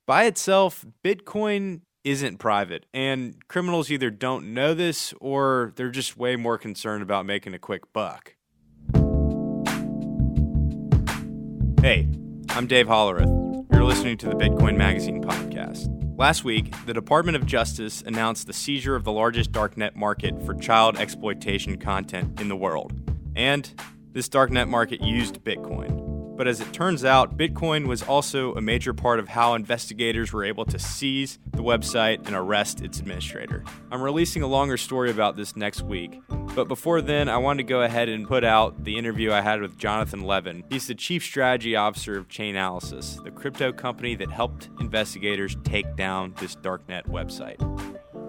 By itself, Bitcoin isn't private, and criminals either don't know this or they're just way more concerned about making a quick buck. Hey, I'm Dave Hollerith. You're listening to the Bitcoin Magazine podcast. Last week, the Department of Justice announced the seizure of the largest darknet market for child exploitation content in the world. And this darknet market used Bitcoin. But as it turns out, Bitcoin was also a major part of how investigators were able to seize the website and arrest its administrator. I'm releasing a longer story about this next week, but before then, I wanted to go ahead and put out the interview I had with Jonathan Levin. He's the Chief Strategy Officer of Chainalysis, the crypto company that helped investigators take down this darknet website.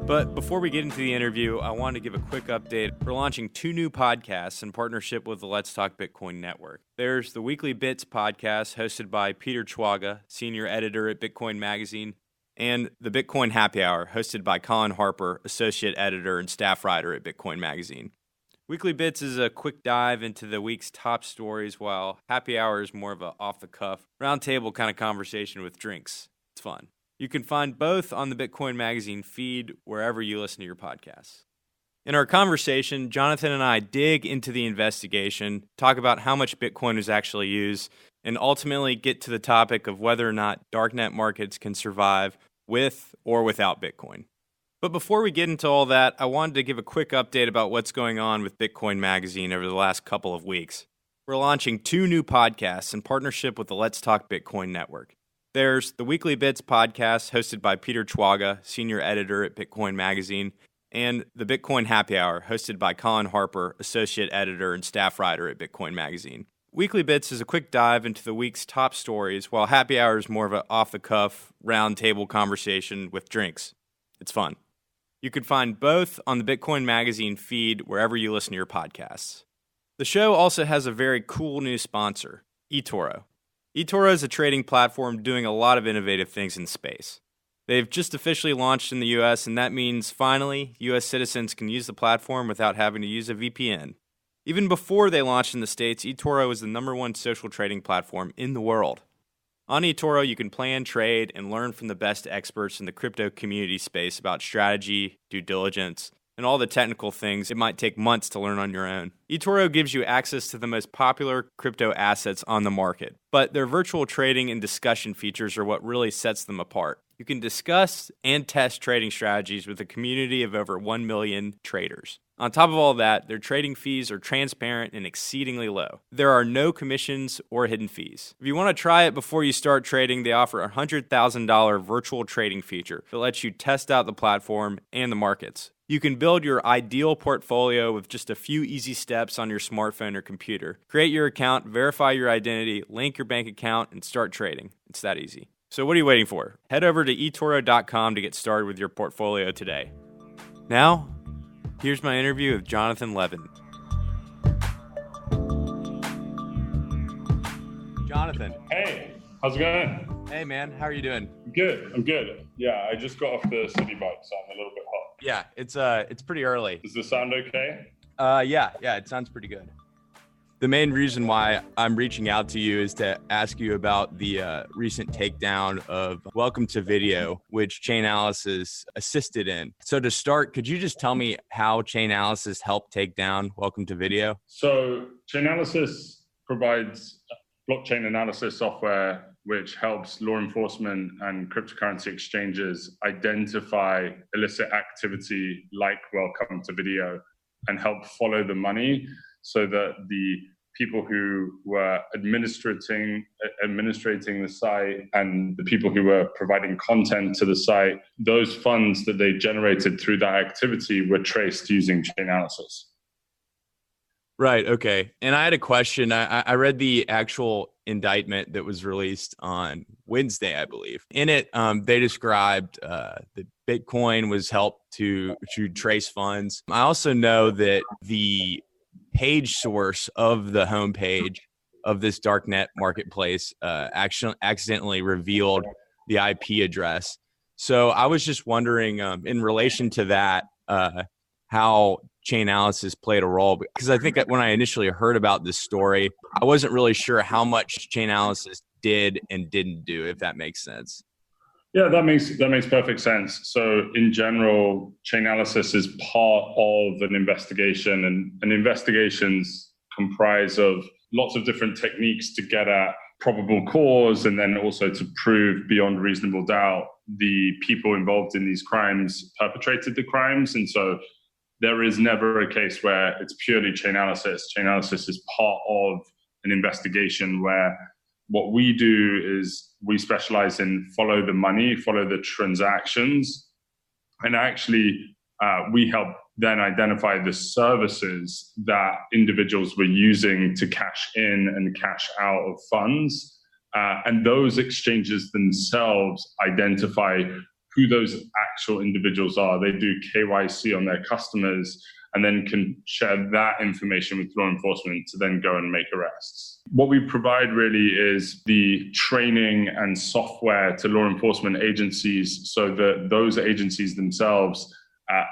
But before we get into the interview, I wanted to give a quick update. We're launching 2 new podcasts in partnership with the Let's Talk Bitcoin network. There's the Weekly Bits podcast hosted by Peter Chwaga, senior editor at Bitcoin Magazine, and the Bitcoin Happy Hour hosted by Colin Harper, associate editor and staff writer at Bitcoin Magazine. Weekly Bits is a quick dive into the week's top stories, while Happy Hour is more of a off-the-cuff, roundtable kind of conversation with drinks. It's fun. You can find both on the Bitcoin Magazine feed wherever you listen to your podcasts. In our conversation, Jonathan and I dig into the investigation, talk about how much Bitcoin was actually used, and ultimately get to the topic of whether or not darknet markets can survive with or without Bitcoin. But before we get into all that, I wanted to give a quick update about what's going on with Bitcoin Magazine over the last couple of weeks. We're launching 2 new podcasts in partnership with the Let's Talk Bitcoin network. There's the Weekly Bits podcast hosted by Peter Chwaga, senior editor at Bitcoin Magazine, and the Bitcoin Happy Hour hosted by Colin Harper, associate editor and staff writer at Bitcoin Magazine. Weekly Bits is a quick dive into the week's top stories, while Happy Hour is more of an off-the-cuff, round-table conversation with drinks. It's fun. You can find both on the Bitcoin Magazine feed wherever you listen to your podcasts. The show also has a very cool new sponsor, eToro. eToro is a trading platform doing a lot of innovative things in space. They've just officially launched in the US, and that means finally US citizens can use the platform without having to use a VPN. Even before they launched in the States, eToro was the #1 social trading platform in the world. On eToro, you can plan, trade, and learn from the best experts in the crypto community space about strategy, due diligence, and all the technical things it might take months to learn on your own. eToro gives you access to the most popular crypto assets on the market, but their virtual trading and discussion features are what really sets them apart. You can discuss and test trading strategies with a community of over 1 million traders. On top of all that, their trading fees are transparent and exceedingly low. There are no commissions or hidden fees. If you want to try it before you start trading, they offer a $100,000 virtual trading feature that lets you test out the platform and the markets. You can build your ideal portfolio with just a few easy steps on your smartphone or computer. Create your account, verify your identity, link your bank account, and start trading. It's that easy. So what are you waiting for? Head over to eToro.com to get started with your portfolio today. Now, here's my interview with Jonathan Levin. Jonathan. Hey, how's it going? Hey, man. How are you doing? I'm good. Yeah, I just got off the city bike, so I'm a little bit hot. Yeah, it's pretty early. Does this sound okay? Yeah, it sounds pretty good. The main reason why I'm reaching out to you is to ask you about the recent takedown of Welcome to Video, which Chainalysis assisted in. So to start, could you just tell me how Chainalysis helped take down Welcome to Video? So Chainalysis provides blockchain analysis software which helps law enforcement and cryptocurrency exchanges identify illicit activity like Welcome to Video and help follow the money, so that the people who were administrating the site and the people who were providing content to the site, those funds that they generated through that activity were traced using Chainalysis. Right. Okay. And I had a question. I read the actual indictment that was released on Wednesday, I believe. In it, they described that Bitcoin was helped to trace funds. I also know that the page source of the homepage of this darknet marketplace actually accidentally revealed the IP address. So I was just wondering, in relation to that, how Chainalysis played a role, because I think that when I initially heard about this story, I wasn't really sure how much Chainalysis did and didn't do, if that makes sense. Yeah, that makes perfect sense. So in general, Chainalysis is part of an investigation, and investigations comprise of lots of different techniques to get at probable cause and then also to prove beyond reasonable doubt the people involved in these crimes perpetrated the crimes. And so there is never a case where it's purely Chainalysis. Chainalysis is part of an investigation where what we do is we specialize in follow the money, follow the transactions, and actually we help then identify the services that individuals were using to cash in and cash out of funds. And those exchanges themselves identify who those actual individuals are. They do KYC on their customers and then can share that information with law enforcement to then go and make arrests. What we provide really is the training and software to law enforcement agencies so that those agencies themselves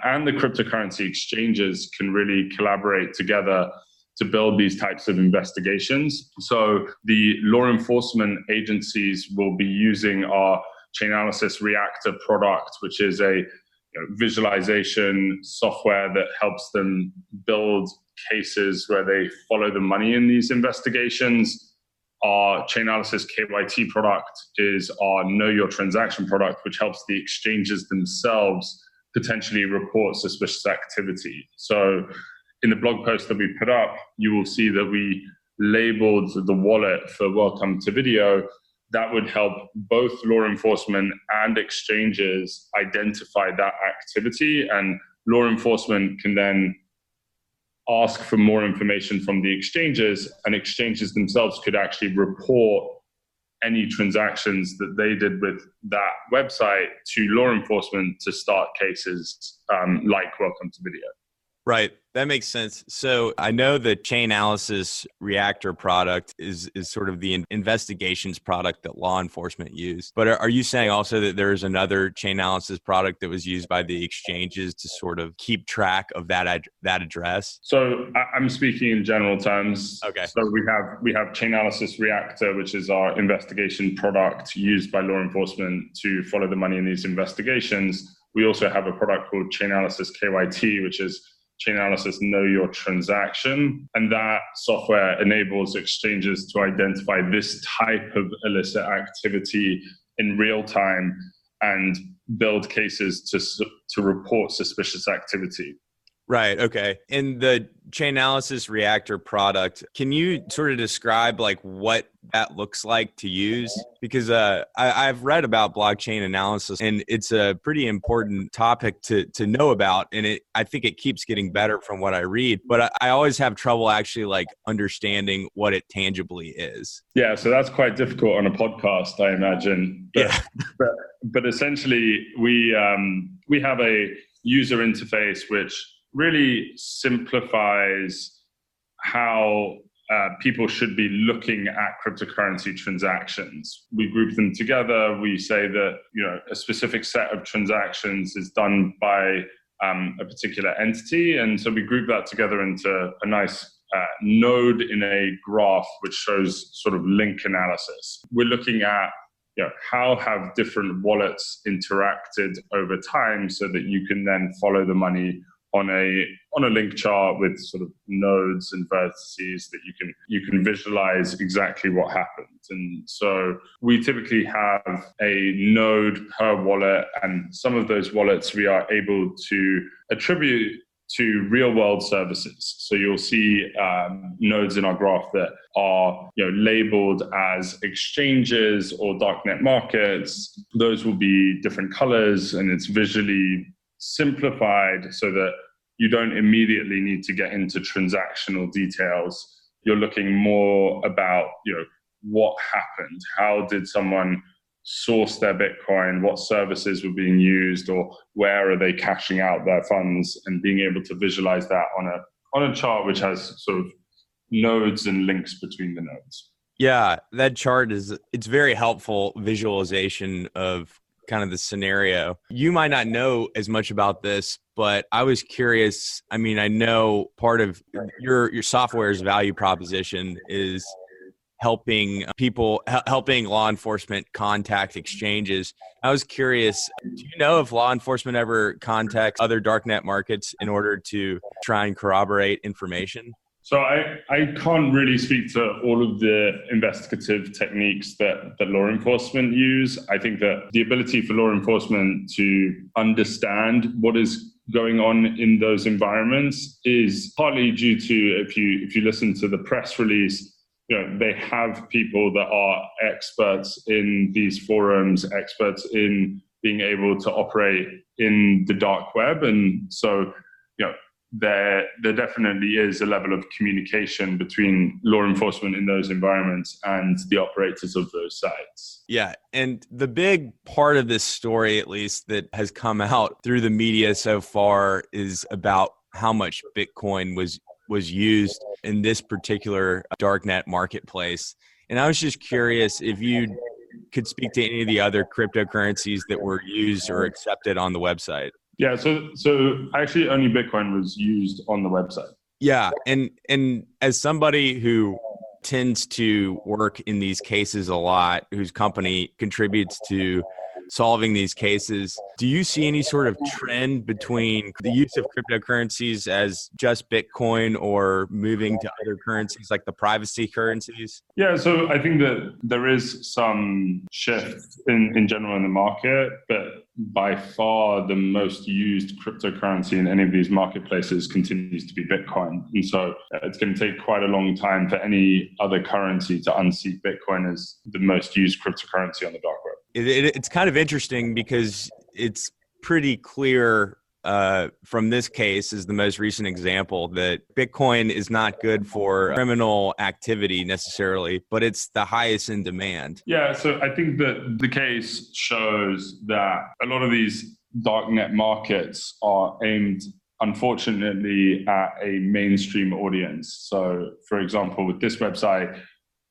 and the cryptocurrency exchanges can really collaborate together to build these types of investigations. So the law enforcement agencies will be using our Chainalysis Reactor product, which is a visualization software that helps them build cases where they follow the money in these investigations. Our Chainalysis KYT product is our Know Your Transaction product, which helps the exchanges themselves potentially report suspicious activity. So in the blog post that we put up, you will see that we labeled the wallet for Welcome to Video. That would help both law enforcement and exchanges identify that activity, and law enforcement can then ask for more information from the exchanges, and exchanges themselves could actually report any transactions that they did with that website to law enforcement to start cases like Welcome to Video. Right. That makes sense. So I know the Chainalysis Reactor product is sort of the investigations product that law enforcement use. But are you saying also that there's another Chainalysis product that was used by the exchanges to sort of keep track of that address? So I'm speaking in general terms. Okay. So we have Chainalysis Reactor, which is our investigation product used by law enforcement to follow the money in these investigations. We also have a product called Chainalysis KYT, which is Chainalysis Know Your Transaction. And that software enables exchanges to identify this type of illicit activity in real time and build cases to report suspicious activity. Right. Okay. In the Chainalysis Reactor product, can you sort of describe like what that looks like to use? Because I've read about blockchain analysis, and it's a pretty important topic to know about. And I think it keeps getting better from what I read, but I always have trouble actually like understanding what it tangibly is. Yeah. So that's quite difficult on a podcast, I imagine. But essentially we have a user interface which really simplifies how people should be looking at cryptocurrency transactions. We group them together. We say that a specific set of transactions is done by a particular entity, and so we group that together into a nice node in a graph which shows sort of link analysis. We're looking at how have different wallets interacted over time so that you can then follow the money on a link chart with sort of nodes and vertices that you can visualize exactly what happened. And so we typically have a node per wallet, and some of those wallets we are able to attribute to real world services. So you'll see nodes in our graph that are labeled as exchanges or darknet markets. Those will be different colors, and it's visually simplified so that you don't immediately need to get into transactional details. You're looking more about what happened, how did someone source their Bitcoin, what services were being used, or where are they cashing out their funds, and being able to visualize that on a chart which has sort of nodes and links between the nodes. Yeah, that chart it's very helpful visualization of kind of the scenario. You might not know as much about this, but I was curious. I mean, I know part of your software's value proposition is helping helping law enforcement contact exchanges. I was curious, do you know if law enforcement ever contacts other darknet markets in order to try and corroborate information? So I can't really speak to all of the investigative techniques that law enforcement use. I think that the ability for law enforcement to understand what is going on in those environments is partly due to, if you listen to the press release, they have people that are experts in these forums, experts in being able to operate in the dark web. And so, there definitely is a level of communication between law enforcement in those environments and the operators of those sites. Yeah. And the big part of this story, at least, that has come out through the media so far is about how much Bitcoin was used in this particular darknet marketplace. And I was just curious if you could speak to any of the other cryptocurrencies that were used or accepted on the website. Yeah, so actually only Bitcoin was used on the website. Yeah, and as somebody who tends to work in these cases a lot, whose company contributes to solving these cases, do you see any sort of trend between the use of cryptocurrencies as just Bitcoin or moving to other currencies like the privacy currencies? Yeah, so I think that there is some shift in general in the market, but by far the most used cryptocurrency in any of these marketplaces continues to be Bitcoin. And so it's going to take quite a long time for any other currency to unseat Bitcoin as the most used cryptocurrency on the dark web. It's kind of interesting because it's pretty clear from this case, is the most recent example, that Bitcoin is not good for criminal activity necessarily, but it's the highest in demand. Yeah, so I think that the case shows that a lot of these darknet markets are aimed, unfortunately, at a mainstream audience. So, for example, with this website,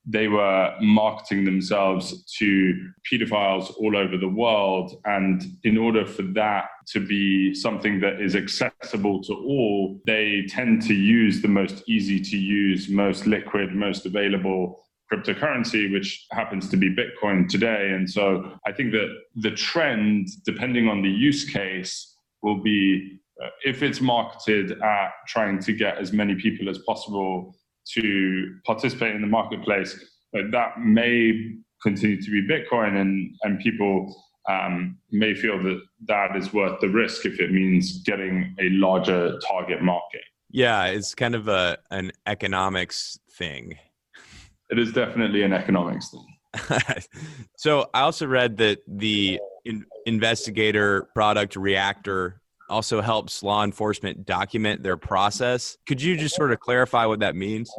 they were marketing themselves to pedophiles all over the world. And in order for that to be something that is accessible to all, they tend to use the most easy to use, most liquid, most available cryptocurrency, which happens to be Bitcoin today. And so I think that the trend, depending on the use case, will be if it's marketed at trying to get as many people as possible to participate in the marketplace, that may continue to be Bitcoin, and people may feel that that is worth the risk if it means getting a larger target market. Yeah, it's kind of an economics thing. It is definitely an economics thing. So I also read that the investigator product Reactor also helps law enforcement document their process. Could you just sort of clarify what that means?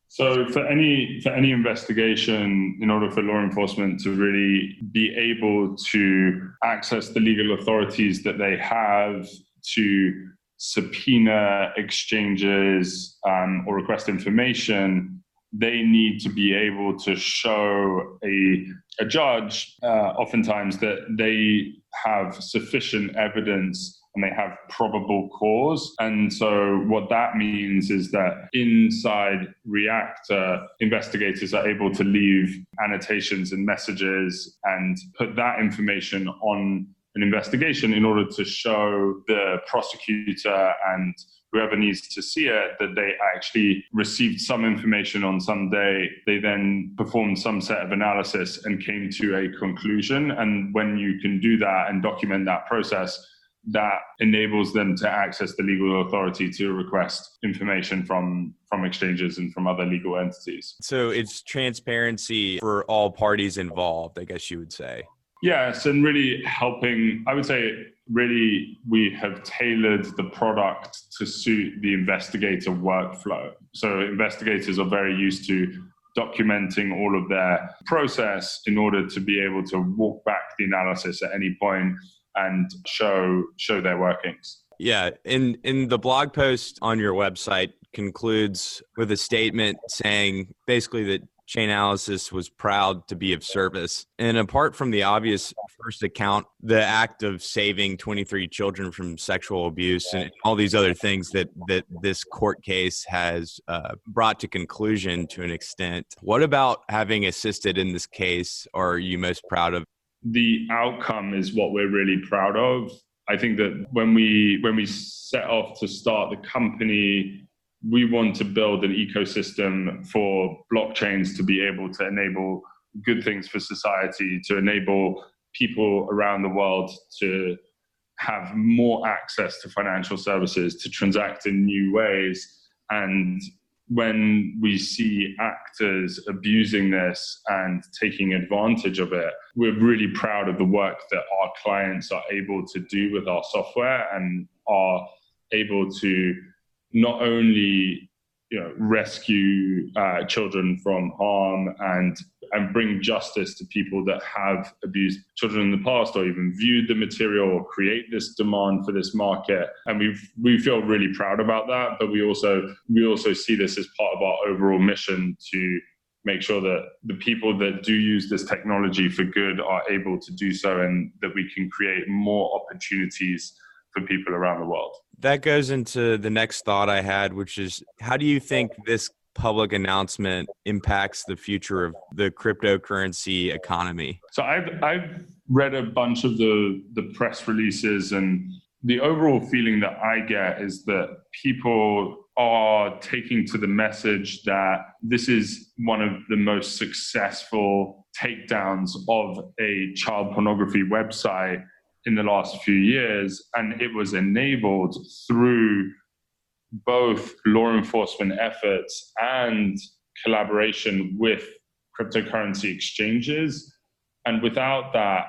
So for any investigation, in order for law enforcement to really be able to access the legal authorities that they have to subpoena exchanges or request information, they need to be able to show a judge oftentimes that they have sufficient evidence and they have probable cause. And so what that means is that inside Reactor, investigators are able to leave annotations and messages and put that information on an investigation in order to show the prosecutor and whoever needs to see it that they actually received some information on some day. They then performed some set of analysis and came to a conclusion. And when you can do that and document that process, that enables them to access the legal authority to request information from exchanges and from other legal entities. So it's transparency for all parties involved, I guess you would say. Yes, and really helping, I would say, really we have tailored the product to suit the investigator workflow. So investigators are very used to documenting all of their process in order to be able to walk back the analysis at any point and show their workings. Yeah, in the blog post on your website concludes with a statement saying basically that Chainalysis was proud to be of service. And apart from the obvious first account, the act of saving 23 children from sexual abuse and all these other things that this court case has brought to conclusion to an extent, what about having assisted in this case are you most proud of? The outcome is what we're really proud of. I think that when we set off to start the company, we want to build an ecosystem for blockchains to be able to enable good things for society, to enable people around the world to have more access to financial services, to transact in new ways. And when we see actors abusing this and taking advantage of it, we're really proud of the work that our clients are able to do with our software and are able to not only rescue children from harm and bring justice to people that have abused children in the past or even viewed the material or create this demand for this market. And we feel really proud about that, but we also see this as part of our overall mission to make sure that the people that do use this technology for good are able to do so and that we can create more opportunities for people around the world. That goes into the next thought I had, which is how do you think this public announcement impacts the future of the cryptocurrency economy? So I've read a bunch of the press releases, and the overall feeling that I get is that people are taking to the message that this is one of the most successful takedowns of a child pornography website in the last few years, and it was enabled through both law enforcement efforts and collaboration with cryptocurrency exchanges. And without that,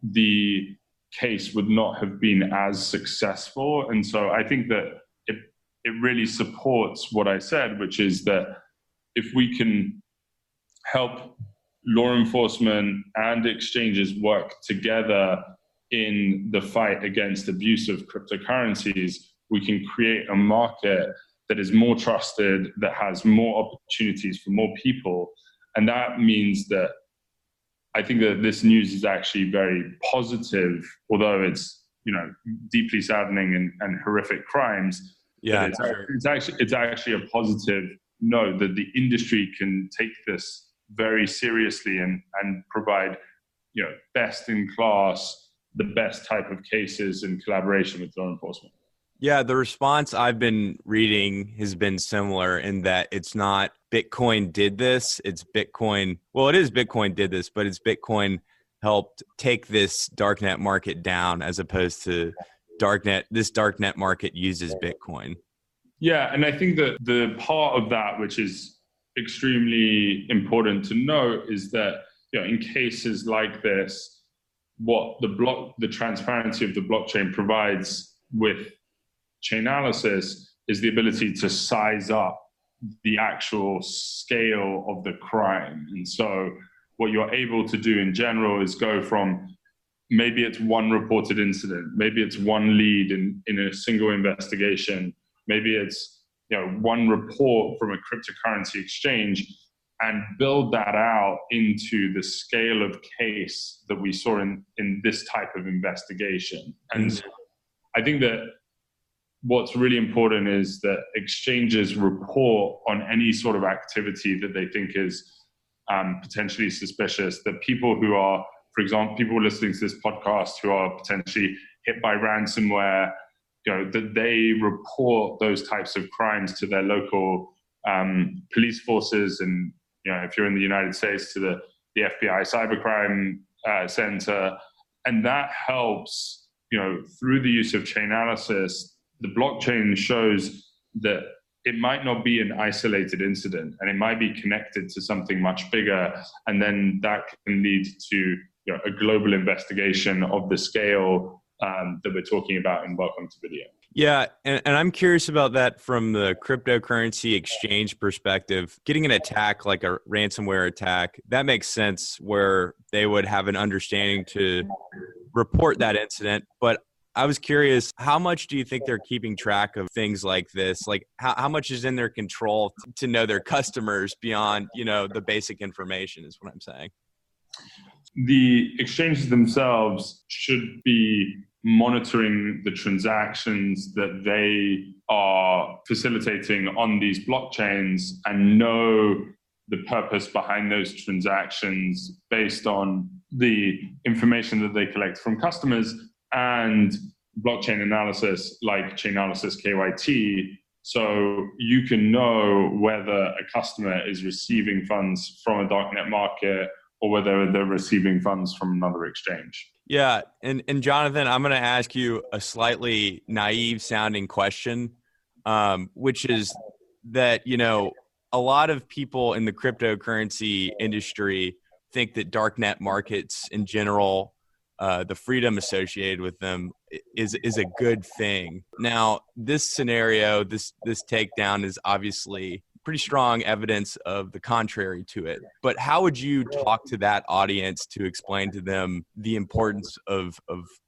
the case would not have been as successful. And so I think that it really supports what I said, which is that if we can help law enforcement and exchanges work together in the fight against abuse of cryptocurrencies, we can create a market that is more trusted, that has more opportunities for more people. And that means that I think that this news is actually very positive, although it's deeply saddening and horrific crimes. Yeah, it's actually a positive note that the industry can take this very seriously and provide best in class, the best type of cases in collaboration with law enforcement. Yeah, the response I've been reading has been similar in that it's not Bitcoin did this, it's Bitcoin. Well, it is Bitcoin did this, but it's Bitcoin helped take this darknet market down as opposed to this darknet market uses Bitcoin. Yeah, and I think that the part of that which is extremely important to note is that in cases like this, what the transparency of the blockchain provides with Chainalysis is the ability to size up the actual scale of the crime. And so what you're able to do in general is go from maybe it's one reported incident, maybe it's one lead in a single investigation, maybe it's one report from a cryptocurrency exchange, and build that out into the scale of case that we saw in this type of investigation. And I think that what's really important is that exchanges report on any sort of activity that they think is potentially suspicious, that people who are, for example, people listening to this podcast who are potentially hit by ransomware, that they report those types of crimes to their local police forces, and if you're in the United States, to the FBI Cybercrime Center. And that helps, through the use of Chainalysis, the blockchain shows that it might not be an isolated incident and it might be connected to something much bigger. And then that can lead to a global investigation of the scale that we're talking about in Welcome to Video. Yeah, and I'm curious about that from the cryptocurrency exchange perspective. Getting an attack like a ransomware attack, that makes sense where they would have an understanding to report that incident. But I was curious, how much do you think they're keeping track of things like this? Like how much is in their control to know their customers beyond, the basic information is what I'm saying. The exchanges themselves should be monitoring the transactions that they are facilitating on these blockchains and know the purpose behind those transactions based on the information that they collect from customers and blockchain analysis like Chainalysis KYT. So you can know whether a customer is receiving funds from a darknet market or whether they're receiving funds from another exchange. Yeah. And Jonathan, I'm going to ask you a slightly naive sounding question, which is that, a lot of people in the cryptocurrency industry think that darknet markets in general, the freedom associated with them is a good thing. Now, this scenario, this takedown is obviously pretty strong evidence of the contrary to it. But how would you talk to that audience to explain to them the importance of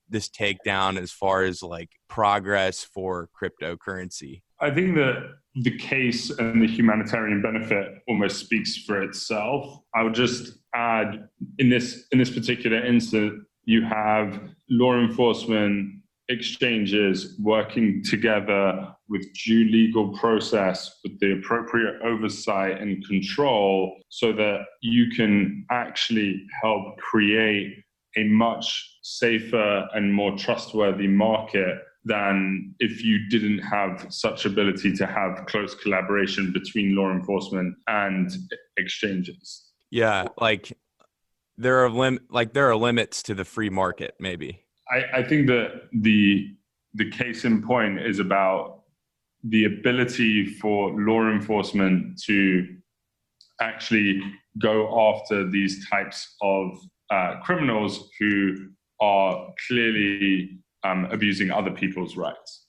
this takedown as far as like progress for cryptocurrency? I think that the case and the humanitarian benefit almost speaks for itself. I would just add, in this particular instance, you have law enforcement exchanges working together with due legal process with the appropriate oversight and control so that you can actually help create a much safer and more trustworthy market than if you didn't have such ability to have close collaboration between law enforcement and exchanges. Yeah, like there are limits to the free market, maybe. I think that the case in point is about the ability for law enforcement to actually go after these types of criminals who are clearly abusing other people's rights.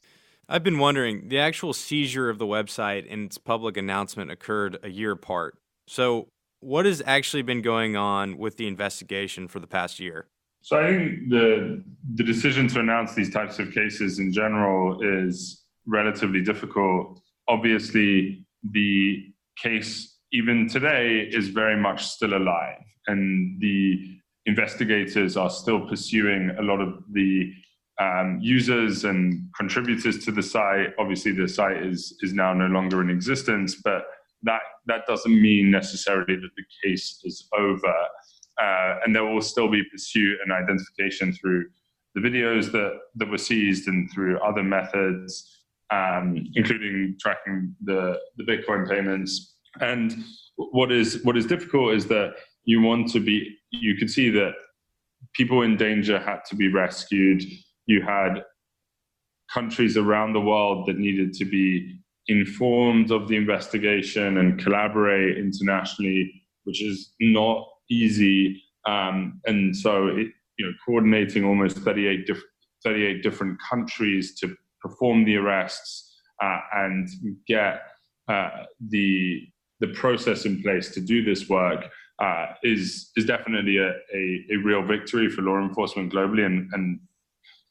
I've been wondering, the actual seizure of the website and its public announcement occurred a year apart. So what has actually been going on with the investigation for the past year? So I think the decision to announce these types of cases in general is relatively difficult. Obviously, the case even today is very much still alive, and the investigators are still pursuing a lot of the users and contributors to the site. Obviously, the site is now no longer in existence, but that doesn't mean necessarily that the case is over. And there will still be pursuit and identification through the videos that were seized and through other methods, including tracking the Bitcoin payments. And what is difficult is that you could see that people in danger had to be rescued. You had countries around the world that needed to be informed of the investigation and collaborate internationally, which is not easy. And so coordinating almost 38 different countries to perform the arrests and get the process in place to do this work is definitely a real victory for law enforcement globally, and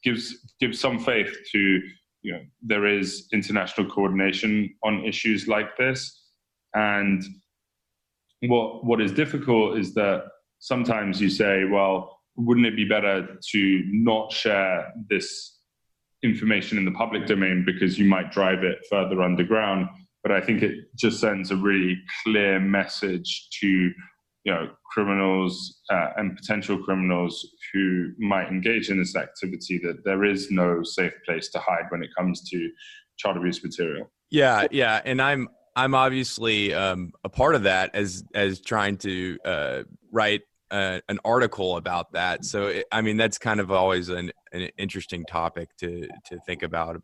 gives some faith to there is international coordination on issues like this. And what is difficult is that sometimes you say, well, wouldn't it be better to not share this information in the public domain because you might drive it further underground? But I think it just sends a really clear message to criminals and potential criminals who might engage in this activity that there is no safe place to hide when it comes to child abuse material. Yeah, and I'm obviously a part of that as trying to write an article about that. So that's kind of always an interesting topic to think about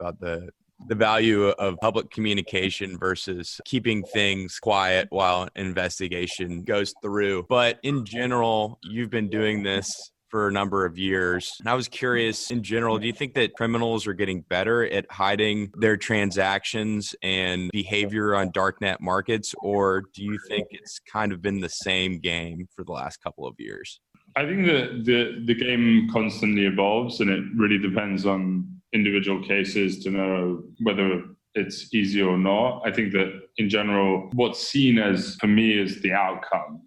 the value of public communication versus keeping things quiet while an investigation goes through. But in general, you've been doing this for a number of years. And I was curious, in general, do you think that criminals are getting better at hiding their transactions and behavior on darknet markets, or do you think it's kind of been the same game for the last couple of years? I think that the game constantly evolves, and it really depends on individual cases to know whether it's easy or not. I think that in general, what's seen as, for me, is the outcome.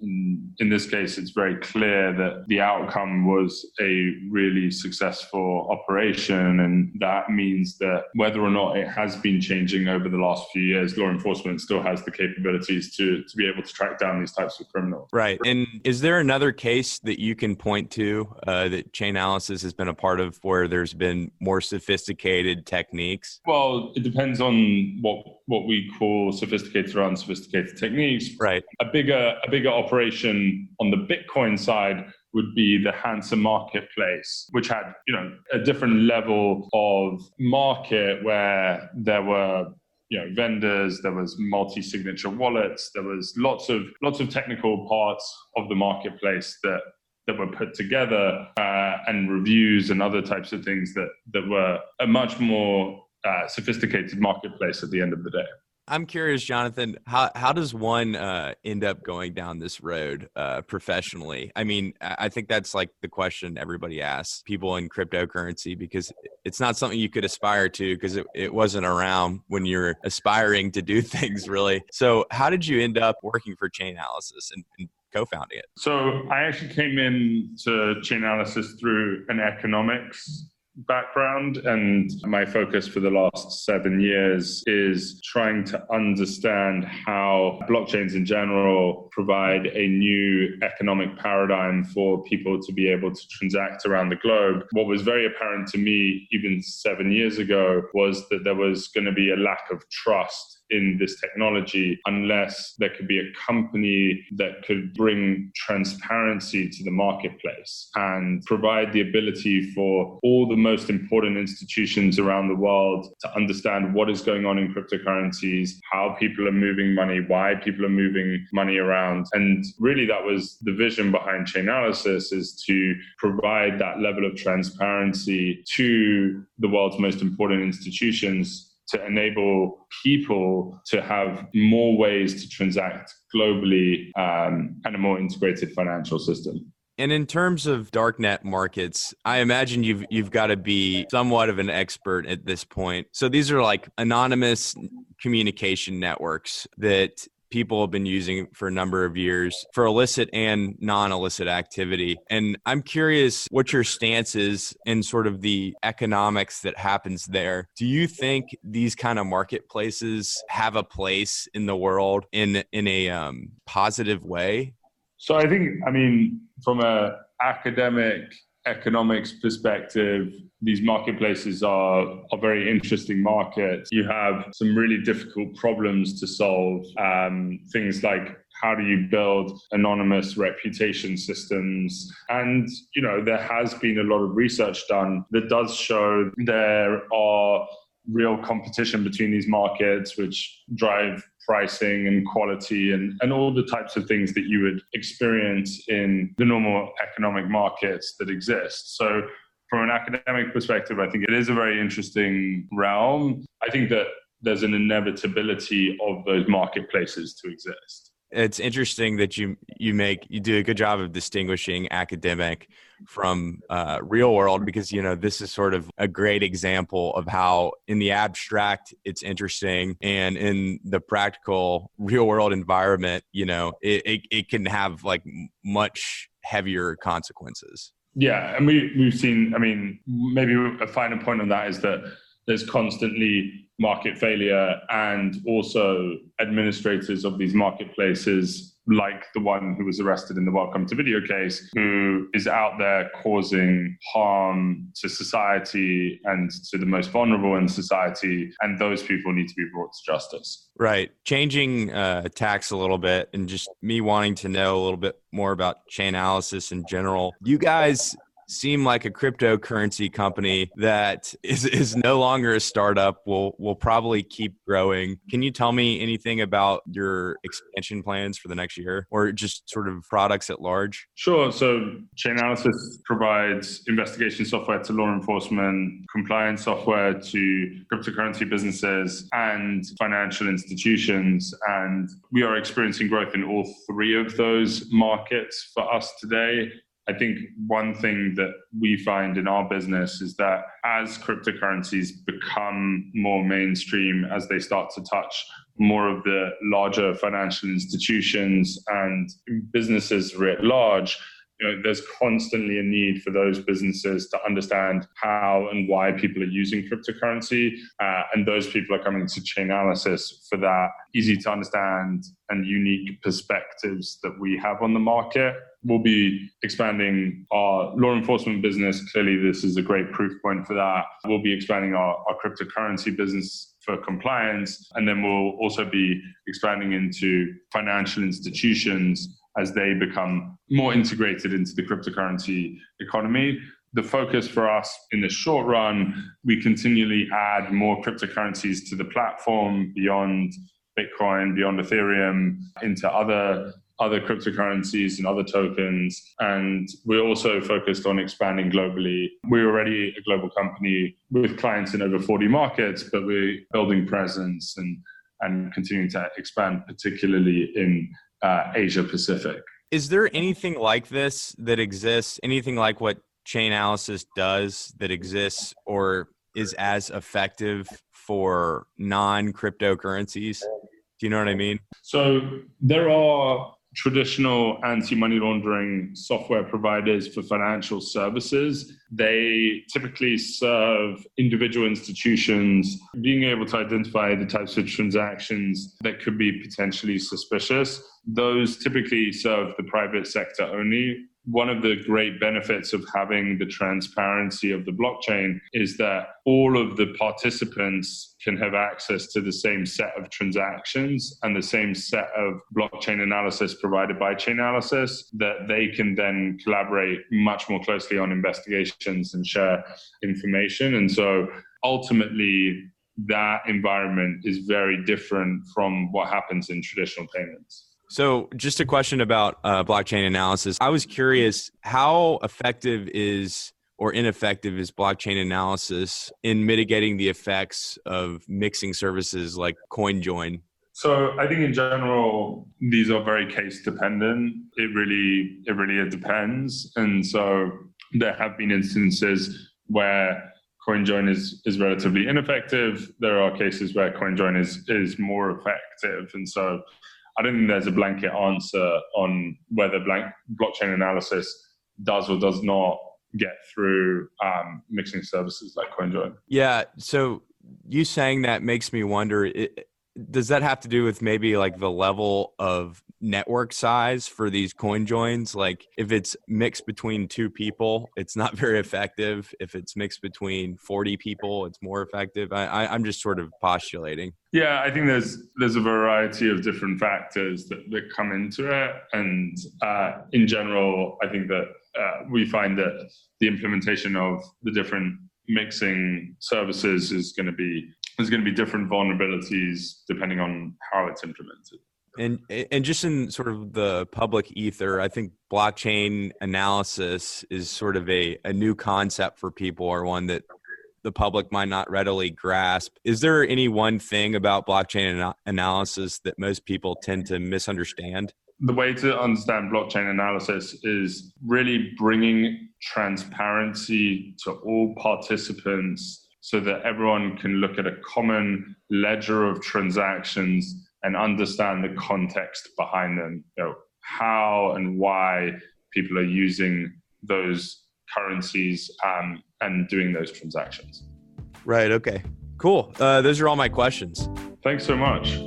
In this case, it's very clear that the outcome was a really successful operation. And that means that whether or not it has been changing over the last few years, law enforcement still has the capabilities to be able to track down these types of criminals. Right. And is there another case that you can point to that Chainalysis has been a part of where there's been more sophisticated techniques? Well, it depends on what we call sophisticated or unsophisticated techniques. Right. A bigger operation on the Bitcoin side would be the Hansa Marketplace, which had, a different level of market where there were vendors, there was multi-signature wallets, there was lots of technical parts of the marketplace that were put together, and reviews and other types of things that were a much more sophisticated marketplace at the end of the day. I'm curious, Jonathan, how does one end up going down this road professionally? I mean, I think that's like the question everybody asks people in cryptocurrency, because it's not something you could aspire to because it wasn't around when you're aspiring to do things, really. So how did you end up working for Chainalysis and co-founding it? So I actually came into Chainalysis through an economics background, and my focus for the last 7 years is trying to understand how blockchains in general provide a new economic paradigm for people to be able to transact around the globe. What was very apparent to me even 7 years ago was that there was going to be a lack of trust in this technology unless there could be a company that could bring transparency to the marketplace and provide the ability for all the most important institutions around the world to understand what is going on in cryptocurrencies, how people are moving money, why people are moving money around. And really that was the vision behind Chainalysis, is to provide that level of transparency to the world's most important institutions to enable people to have more ways to transact globally, and a more integrated financial system. And in terms of darknet markets, I imagine you've got to be somewhat of an expert at this point. So these are like anonymous communication networks that people have been using for a number of years for illicit and non-illicit activity. And I'm curious what your stance is in sort of the economics that happens there. Do you think these kind of marketplaces have a place in the world in a positive way? So I think, from an academic economics perspective, these marketplaces are very interesting markets. You have some really difficult problems to solve. Things like, how do you build anonymous reputation systems? And, there has been a lot of research done that does show there are real competition between these markets, which drive pricing and quality and all the types of things that you would experience in the normal economic markets that exist. So from an academic perspective, I think it is a very interesting realm. I think that there's an inevitability of those marketplaces to exist. It's interesting that you do a good job of distinguishing academic from real world, because this is sort of a great example of how in the abstract it's interesting, and in the practical real world environment, it can have like much heavier consequences. Yeah, and we've seen. Maybe a final point on that is that there's constantly market failure, and also administrators of these marketplaces, like the one who was arrested in the Welcome to Video case, who is out there causing harm to society and to the most vulnerable in society, and those people need to be brought to justice. Right. Changing tacks a little bit, and just me wanting to know a little bit more about Chainalysis in general. You guys seem like a cryptocurrency company that is no longer a startup, will probably keep growing. Can you tell me anything about your expansion plans for the next year, or just sort of products at large? Sure. So Chainalysis provides investigation software to law enforcement, compliance software to cryptocurrency businesses and financial institutions. And we are experiencing growth in all three of those markets for us today. I think one thing that we find in our business is that as cryptocurrencies become more mainstream, as they start to touch more of the larger financial institutions and businesses writ large, there's constantly a need for those businesses to understand how and why people are using cryptocurrency. And those people are coming to Chainalysis for that easy to understand and unique perspectives that we have on the market. We'll be expanding our law enforcement business. Clearly, this is a great proof point for that. We'll be expanding our cryptocurrency business for compliance. And then we'll also be expanding into financial institutions as they become more integrated into the cryptocurrency economy. The focus for us in the short run, we continually add more cryptocurrencies to the platform beyond Bitcoin, beyond Ethereum, into other cryptocurrencies and other tokens. And we're also focused on expanding globally. We're already a global company with clients in over 40 markets, but we're building presence and continuing to expand, particularly in Asia Pacific. Is there anything like this that exists, anything like what Chainalysis does that exists or is as effective for non-cryptocurrencies? Do you know what I mean? So there are traditional anti-money laundering software providers for financial services. They typically serve individual institutions, being able to identify the types of transactions that could be potentially suspicious. Those typically serve the private sector only. One of the great benefits of having the transparency of the blockchain is that all of the participants can have access to the same set of transactions and the same set of blockchain analysis provided by Chainalysis, that they can then collaborate much more closely on investigations and share information. And so ultimately, that environment is very different from what happens in traditional payments. So just a question about blockchain analysis. I was curious, how effective is or ineffective is blockchain analysis in mitigating the effects of mixing services like CoinJoin? So I think in general, these are very case dependent. It really depends. And so there have been instances where CoinJoin is relatively ineffective. There are cases where CoinJoin is more effective. And so I don't think there's a blanket answer on whether blockchain analysis does or does not get through mixing services like CoinJoin. Yeah. So you saying that makes me wonder, does that have to do with maybe like the level of network size for these CoinJoins? Like if it's mixed between 2 people, it's not very effective. If it's mixed between 40 people, it's more effective. I'm just sort of postulating. Yeah, I think there's a variety of different factors that come into it. And in general, I think that we find that the implementation of the different mixing services is going to be different vulnerabilities depending on how it's implemented. And just in sort of the public ether, I think blockchain analysis is sort of a new concept for people, or one that the public might not readily grasp. Is there any one thing about blockchain analysis that most people tend to misunderstand? The way to understand blockchain analysis is really bringing transparency to all participants so that everyone can look at a common ledger of transactions and understand the context behind them, how and why people are using those currencies and doing those transactions. Right. Okay. Cool. Those are all my questions. Thanks so much.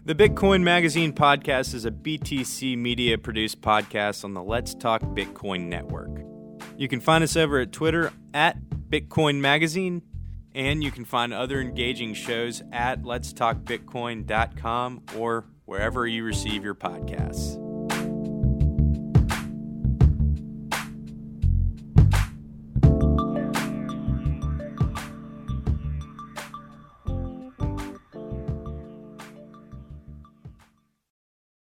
The Bitcoin Magazine podcast is a BTC Media produced podcast on the Let's Talk Bitcoin network. You can find us over at Twitter at Bitcoin Magazine, and you can find other engaging shows at letstalkbitcoin.com or wherever you receive your podcasts.